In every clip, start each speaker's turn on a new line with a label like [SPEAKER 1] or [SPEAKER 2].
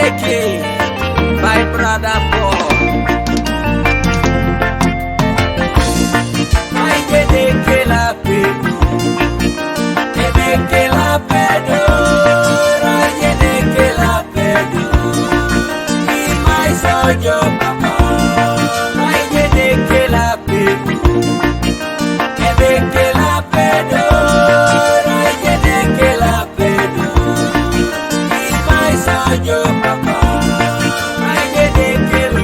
[SPEAKER 1] Yedeke, my brother Paul. My Yedeke la pedo, Yedeke la pedo, Yedeke la pedo. Be my soldier, Papa. My Yedeke la pedo, Yedeke la pedo, Yedeke la pedo. Be my soldier, Papa. My Yedeke la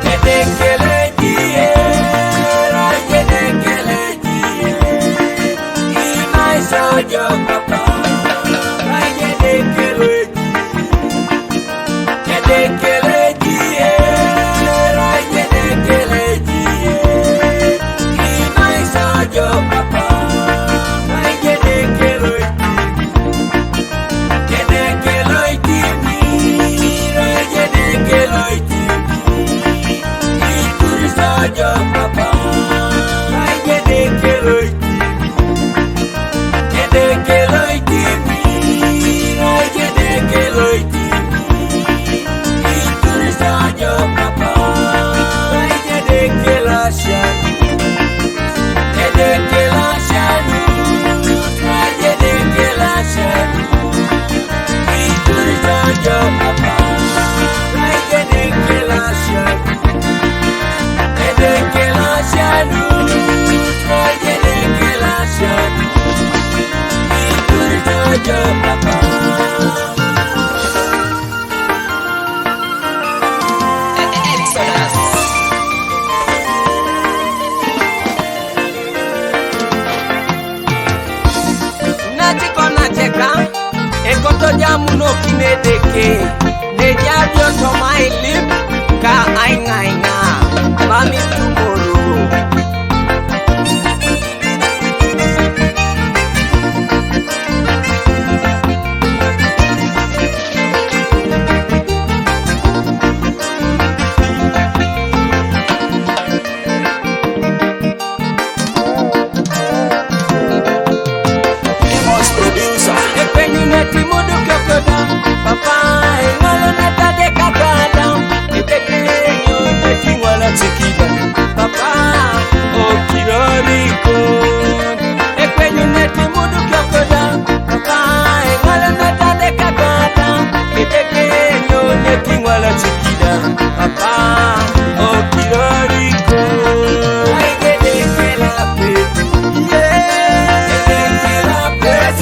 [SPEAKER 1] Yedeke la Yedeke la Be my soldier, Papa. My Yedeke la Yedeke la Yedeke la Be my soldier, Papa. My Yedeke la Yedeke la Yedeke la Be my soldier, Papa. My Yedeke la Yedeke la Yedeke la Papa. My Yedeke la Shanu, Yedeke la Shanu, my Yedeke la Shanu. Be soldier, Papa. My Yedeke la Shanu, Yedeke la Shanu, my Yedeke la Shanu. Be soldier, Papa. Ekoto jamu no kinedeke ne jabio to my lip ka ainga mami tomorrow. Papa, ngalo neta de kakada, iteke yo neti wala chikida. Papa, okiroriko, ekwenyu neti mudu kyokoda. Papa, ngalo neta de kakada, iteke yo neti wala chikida. Papa, okiroriko. Ay Yedeke la pedo, Yedeke la pedo.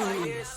[SPEAKER 1] Jesus.